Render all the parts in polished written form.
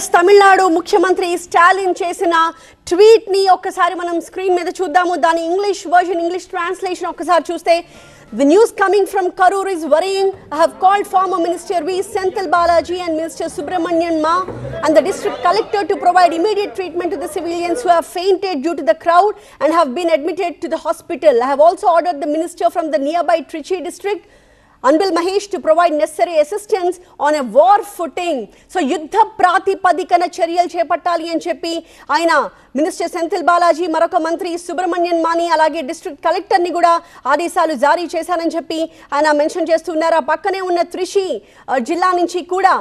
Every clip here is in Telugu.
ఎస్ తమిళనాడు ముఖ్యమంత్రి స్టాలిన్ చేసిన ట్వీట్ ని ఒక్కసారి మనం స్క్రీన్ మీద చూద్దాము. దాని ఇంగ్లీష్ వర్జన్, ఇంగ్లీష్ ట్రాన్స్లేషన్ ఒక్కసారి చూస్తే, the news coming from Karur is worrying. I have called former Minister V. Senthil Balaji and Minister Subramanian Ma and the district collector to provide immediate treatment to the civilians who have fainted due to the crowd and have been admitted to the hospital. I have also ordered the minister from the nearby Trichy district, Anbil Mahesh, to provide necessary assistance on a war footing. So యుద్ధ ప్రాతిపదికన చర్యలు చేపట్టాలి అని చెప్పి ఆయన మినిస్టర్ సెంథిల్ బాలాజీ, మరొక మంత్రి సుబ్రహ్మణ్యన్ మాని, అలాగే డిస్ట్రిక్ట్ కలెక్టర్ని కూడా ఆదేశాలు జారీ చేశారని చెప్పి ఆయన మెన్షన్ చేస్తున్నారు. ఆ పక్కనే ఉన్న త్రిషి జిల్లా నుంచి కూడా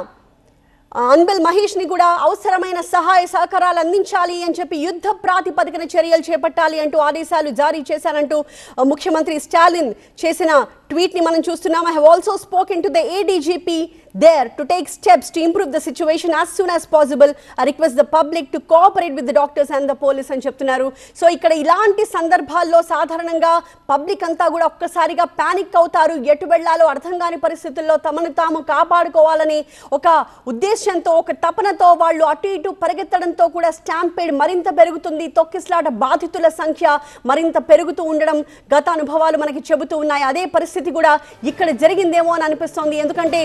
అన్బిల్ మహేష్ని కూడా అవసరమైన సహాయ సహకారాలు అందించాలి అని చెప్పి యుద్ధ ప్రాతిపదికన చర్యలు చేపట్టాలి అంటూ ఆదేశాలు జారీ చేశారంటూ ముఖ్యమంత్రి స్టాలిన్ చేసిన ట్వీట్ని మనం చూస్తున్నాం. I have also spoken to the ADGP there to take steps to improve the situation as soon as possible. I request the public to cooperate with the doctors and the police అని చెప్తున్నారు. సో ఇక్కడ ఇలాంటి సందర్భాల్లో సాధారణంగా పబ్లిక్ అంతా కూడా ఒక్కసారిగా పానిక్ అవుతారు. ఎటు వెళ్లాలో అర్థం కాని పరిస్థితుల్లో తమను తాము కాపాడుకోవాలని ఒక ఉద్దేశంతో, ఒక తపనతో వాళ్ళు అటు ఇటు పరిగెత్తడంతో కూడా స్టాంపేడ్ మరింత పెరుగుతుంది. తొక్కిసలాట బాధితుల సంఖ్య మరింత పెరుగుతూ ఉండడం గత అనుభవాలు మనకి చెబుతూ ఉన్నాయి. అదే పరిస్థితి కూడా ఇక్కడ జరిగిందేమో అని అనిపిస్తోంది. ఎందుకంటే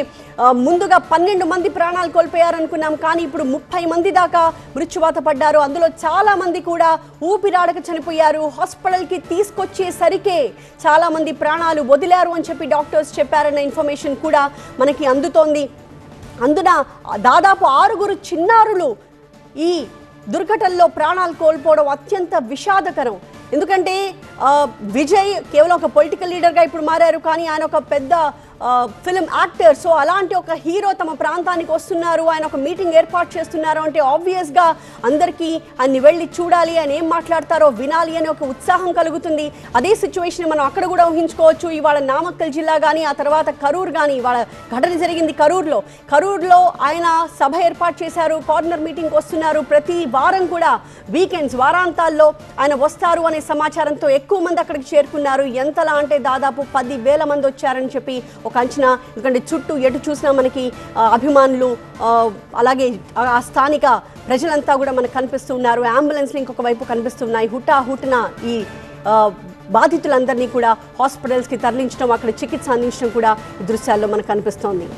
ముందుగా 12 మంది ప్రాణాలు కోల్పోయారనుకున్నాం, కానీ ఇప్పుడు 30 మంది దాకా మృత్యువాత పడ్డారు. అందులో చాలా మంది కూడా ఊపిరాడక చనిపోయారు. హాస్పిటల్కి తీసుకొచ్చేసరికే చాలా మంది ప్రాణాలు వదిలారు అని చెప్పి డాక్టర్స్ చెప్పారన్న ఇన్ఫర్మేషన్ కూడా మనకి అందుతోంది. అందున దాదాపు 6 చిన్నారులు ఈ దుర్ఘటనలో ప్రాణాలు కోల్పోవడం అత్యంత విషాదకరం. ఎందుకంటే విజయ్ కేవలం ఒక పొలిటికల్ లీడర్గా ఇప్పుడు మారారు, కానీ ఆయన ఒక పెద్ద ఫిల్మ్ యాక్టర్. సో అలాంటి ఒక హీరో తమ ప్రాంతానికి వస్తున్నారు, ఆయన ఒక మీటింగ్ ఏర్పాటు చేస్తున్నారు అంటే ఆబ్వియస్గా అందరికీ ఆయన్ని వెళ్ళి చూడాలి, ఆయన ఏం మాట్లాడతారో వినాలి అని ఒక ఉత్సాహం కలుగుతుంది. అదే సిచ్యువేషన్ మనం అక్కడ కూడా ఊహించుకోవచ్చు. ఇవాళ నామక్కల్ జిల్లా కానీ, ఆ తర్వాత కరూర్ కానీ, ఇవాళ ఘటన జరిగింది కరూర్లో ఆయన సభ ఏర్పాటు చేశారు, కార్నర్ మీటింగ్కి వస్తున్నారు. ప్రతి వారం కూడా వీకెండ్స్, వారాంతాల్లో ఆయన వస్తారు అనే సమాచారంతో ఎక్కువ మంది అక్కడికి చేరుకున్నారు. ఎంతలా అంటే దాదాపు 10,000 మంది వచ్చారని చెప్పి ఒక అంచనా. ఎందుకంటే చుట్టూ ఎటు చూసినా మనకి అభిమానులు, అలాగే ఆ స్థానిక ప్రజలంతా కూడా మనకు కనిపిస్తున్నారు. అంబులెన్స్లు ఇంకొక వైపు కనిపిస్తున్నాయి. హుటాహుటిన ఈ బాధితులందరినీ కూడా హాస్పిటల్స్కి తరలించడం, అక్కడ చికిత్స అందించడం కూడా దృశ్యాల్లో మనకు కనిపిస్తోంది.